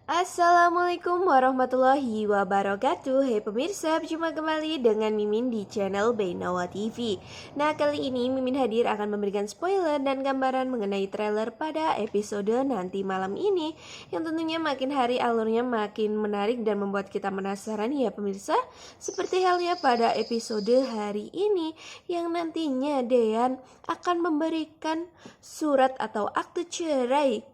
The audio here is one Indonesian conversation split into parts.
Assalamualaikum warahmatullahi wabarakatuh. Hai pemirsa, berjumpa kembali dengan Mimin di channel Bainawa TV. Nah, kali ini Mimin hadir akan memberikan spoiler dan gambaran mengenai trailer pada episode nanti malam ini, yang tentunya makin hari alurnya makin menarik dan membuat kita penasaran ya pemirsa. Seperti halnya pada episode hari ini, yang nantinya Dean akan memberikan surat atau akte cerai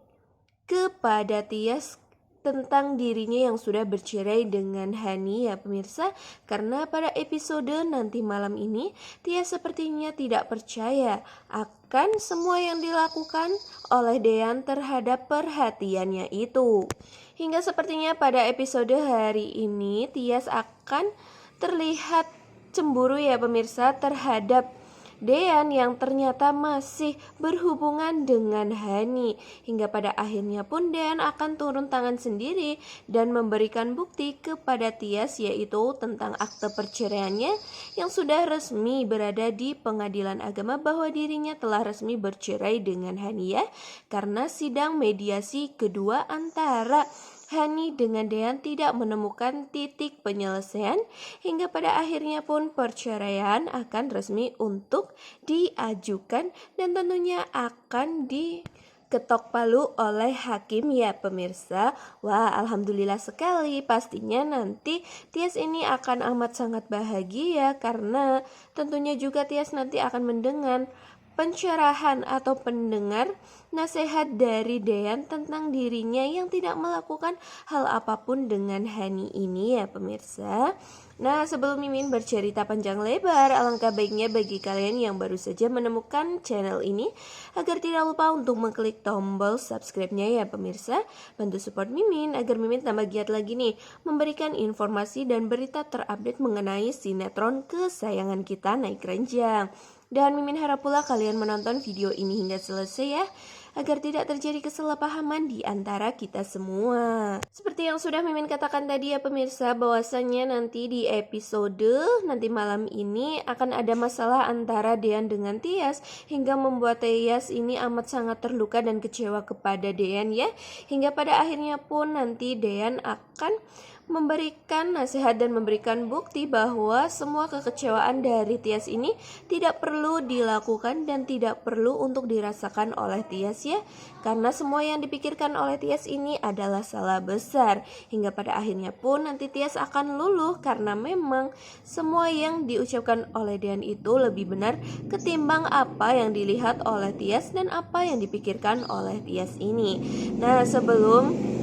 kepada Tias tentang dirinya yang sudah bercerai dengan Hani ya pemirsa. Karena pada episode nanti malam ini Tias sepertinya tidak percaya akan semua yang dilakukan oleh Dean terhadap perhatiannya itu. Hingga sepertinya pada episode hari ini Tias akan terlihat cemburu ya pemirsa terhadap Dean yang ternyata masih berhubungan dengan Hani. Hingga pada akhirnya pun Dean akan turun tangan sendiri dan memberikan bukti kepada Tias, yaitu tentang akte perceraiannya yang sudah resmi berada di pengadilan agama bahwa dirinya telah resmi bercerai dengan Hani ya, karena sidang mediasi kedua antara Hani dengan Dean tidak menemukan titik penyelesaian, hingga pada akhirnya pun perceraian akan resmi untuk diajukan dan tentunya akan diketok palu oleh hakim ya pemirsa. Wah, alhamdulillah sekali, pastinya nanti Tias ini akan amat sangat bahagia karena tentunya juga Tias nanti akan mendengar pencerahan atau pendengar nasihat dari Dean tentang dirinya yang tidak melakukan hal apapun dengan Hani ini ya pemirsa. Nah, sebelum Mimin bercerita panjang lebar, alangkah baiknya bagi kalian yang baru saja menemukan channel ini agar tidak lupa untuk mengklik tombol subscribe-nya ya pemirsa. Bantu support Mimin agar Mimin tambah giat lagi nih memberikan informasi dan berita terupdate mengenai sinetron kesayangan kita naik ranjang. Dan Mimin harap pula kalian menonton video ini hingga selesai ya, agar tidak terjadi kesalahpahaman di antara kita semua. Seperti yang sudah Mimin katakan tadi ya pemirsa, bahwasannya nanti di episode nanti malam ini akan ada masalah antara Dean dengan Tias, hingga membuat Tias ini amat sangat terluka dan kecewa kepada Dean ya. Hingga pada akhirnya pun nanti Dean akan memberikan nasihat dan memberikan bukti bahwa semua kekecewaan dari Tias ini tidak perlu dilakukan dan tidak perlu untuk dirasakan oleh Tias ya, karena semua yang dipikirkan oleh Tias ini adalah salah besar. Hingga pada akhirnya pun nanti Tias akan luluh karena memang semua yang diucapkan oleh Dean itu lebih benar ketimbang apa yang dilihat oleh Tias dan apa yang dipikirkan oleh Tias ini. Nah, sebelum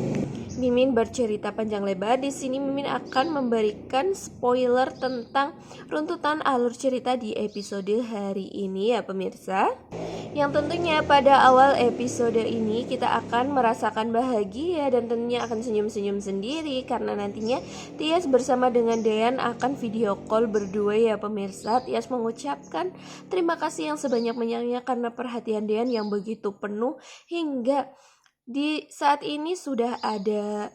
Mimin bercerita panjang lebar, di sini Mimin akan memberikan spoiler tentang runtutan alur cerita di episode hari ini ya pemirsa. Yang tentunya pada awal episode ini kita akan merasakan bahagia dan tentunya akan senyum-senyum sendiri karena nantinya Tias bersama dengan Dean akan video call berdua ya pemirsa. Tias mengucapkan terima kasih yang sebanyak-banyaknya karena perhatian Dean yang begitu penuh, hingga di saat ini sudah ada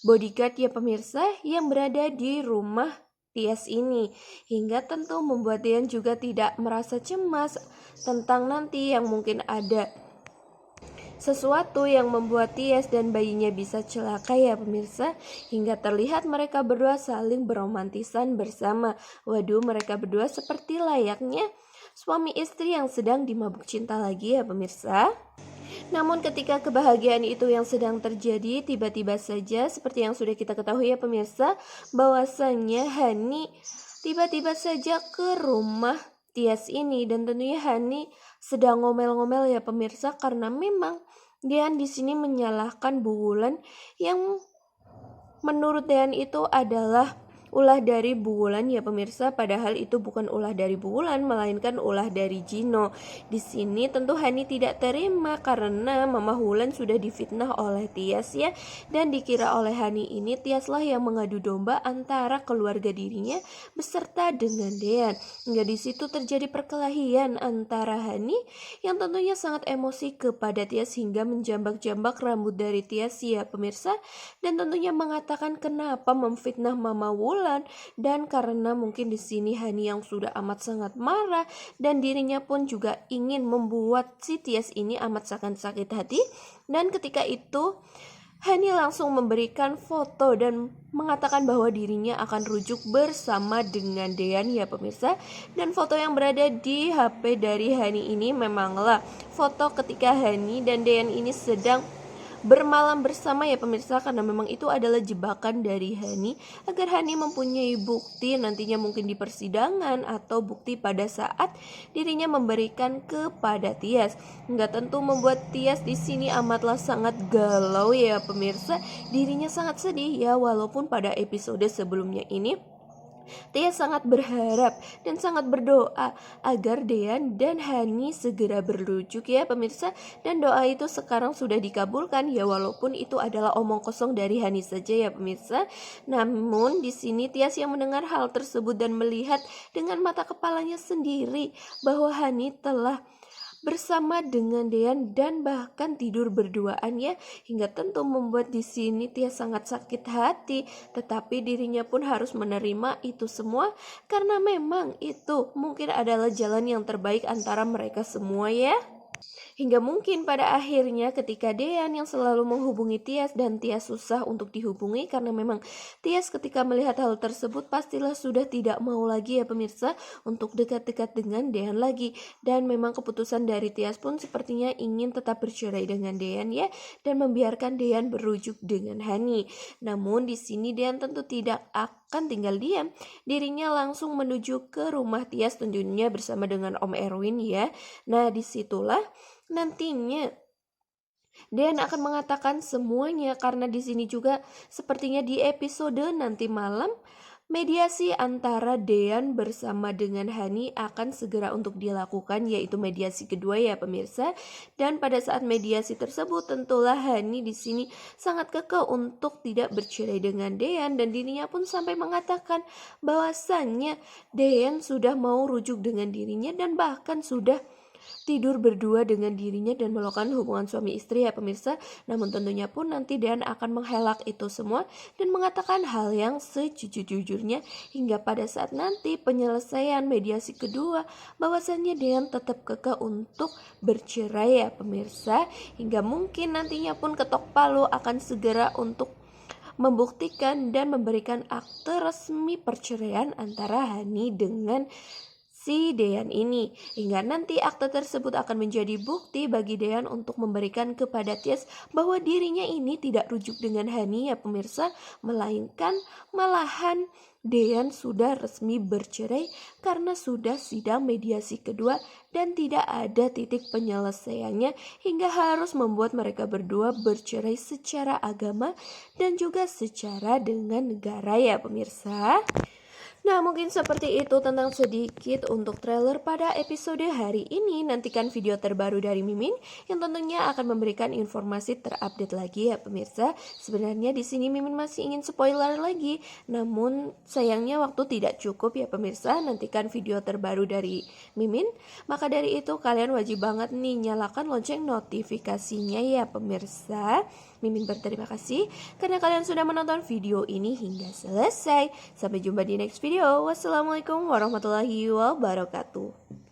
bodyguard ya pemirsa yang berada di rumah Tias ini, hingga tentu membuat Dean juga tidak merasa cemas tentang nanti yang mungkin ada sesuatu yang membuat Tias dan bayinya bisa celaka ya pemirsa. Hingga terlihat mereka berdua saling beromantisan bersama. Waduh, mereka berdua seperti layaknya suami istri yang sedang dimabuk cinta lagi ya pemirsa. Namun ketika kebahagiaan itu yang sedang terjadi, tiba-tiba saja seperti yang sudah kita ketahui ya pemirsa, bahwasannya Hani tiba-tiba saja ke rumah Tias ini, dan tentunya Hani sedang ngomel-ngomel ya pemirsa karena memang Dean di sini menyalahkan Bu Wulan yang menurut Dean itu adalah ulah dari Bu Wulan ya pemirsa, padahal itu bukan ulah dari Bu Wulan melainkan ulah dari Gino. Di sini tentu Hani tidak terima karena Mama Wulan sudah difitnah oleh Tias ya, dan dikira oleh Hani ini Tiaslah yang mengadu domba antara keluarga dirinya beserta dengan Dean. Hingga di situ terjadi perkelahian antara Hani yang tentunya sangat emosi kepada Tias hingga menjambak-jambak rambut dari Tias ya pemirsa, dan tentunya mengatakan kenapa memfitnah Mama Wulan, dan karena mungkin di sini Hani yang sudah amat sangat marah dan dirinya pun juga ingin membuat si Tias ini amat sangat sakit hati. Dan ketika itu Hani langsung memberikan foto dan mengatakan bahwa dirinya akan rujuk bersama dengan Dean ya pemirsa. Dan foto yang berada di HP dari Hani ini memanglah foto ketika Hani dan Dean ini sedang bermalam bersama ya pemirsa, karena memang itu adalah jebakan dari Hani agar Hani mempunyai bukti nantinya mungkin di persidangan atau bukti pada saat dirinya memberikan kepada Tias. Hingga tentu membuat Tias di sini amatlah sangat galau ya pemirsa. Dirinya sangat sedih ya, walaupun pada episode sebelumnya ini Tias sangat berharap dan sangat berdoa agar Dean dan Hani segera berlujuk ya pemirsa. Dan doa itu sekarang sudah dikabulkan ya, walaupun itu adalah omong kosong dari Hani saja ya pemirsa. Namun di sini Tias yang mendengar hal tersebut dan melihat dengan mata kepalanya sendiri bahwa Hani telah bersama dengan Dean dan bahkan tidur berduaan ya, hingga tentu membuat di sini Tias sangat sakit hati, tetapi dirinya pun harus menerima itu semua karena memang itu mungkin adalah jalan yang terbaik antara mereka semua ya. Hingga mungkin pada akhirnya ketika Dean yang selalu menghubungi Tias dan Tias susah untuk dihubungi karena memang Tias ketika melihat hal tersebut pastilah sudah tidak mau lagi ya pemirsa untuk dekat-dekat dengan Dean lagi. Dan memang keputusan dari Tias pun sepertinya ingin tetap bercerai dengan Dean ya, dan membiarkan Dean berujuk dengan Hani. Namun di sini Dean tentu tidak akan tinggal diam. Dirinya langsung menuju ke rumah Tias tentunya bersama dengan Om Erwin ya. Nah disitulah nantinya Dean akan mengatakan semuanya, karena di sini juga sepertinya di episode nanti malam mediasi antara Dean bersama dengan Hani akan segera untuk dilakukan, yaitu mediasi kedua ya pemirsa. Dan pada saat mediasi tersebut tentulah Hani di sini sangat kekeh untuk tidak bercerai dengan Dean, dan dirinya pun sampai mengatakan bahwasannya Dean sudah mau rujuk dengan dirinya dan bahkan sudah tidur berdua dengan dirinya dan melakukan hubungan suami istri ya pemirsa. Namun tentunya pun nanti Dean akan menghelak itu semua dan mengatakan hal yang sejujur-jujurnya, hingga pada saat nanti penyelesaian mediasi kedua bahwasannya Dean tetap kekeh untuk bercerai ya pemirsa. Hingga mungkin nantinya pun ketok palu akan segera untuk membuktikan dan memberikan akte resmi perceraian antara Hani dengan si Dean ini, hingga nanti akte tersebut akan menjadi bukti bagi Dean untuk memberikan kepada Tias bahwa dirinya ini tidak rujuk dengan Hani ya pemirsa, melainkan malahan Dean sudah resmi bercerai karena sudah sidang mediasi kedua dan tidak ada titik penyelesaiannya, hingga harus membuat mereka berdua bercerai secara agama dan juga secara dengan negara ya pemirsa. Nah mungkin seperti itu tentang sedikit untuk trailer pada episode hari ini. Nantikan video terbaru dari Mimin yang tentunya akan memberikan informasi terupdate lagi ya pemirsa. Sebenarnya di sini Mimin masih ingin spoiler lagi, namun sayangnya waktu tidak cukup ya pemirsa. Nantikan video terbaru dari Mimin. Maka dari itu kalian wajib banget nih nyalakan lonceng notifikasinya ya pemirsa. Mimin berterima kasih karena kalian sudah menonton video ini hingga selesai. Sampai jumpa di next video. Wassalamualaikum warahmatullahi wabarakatuh.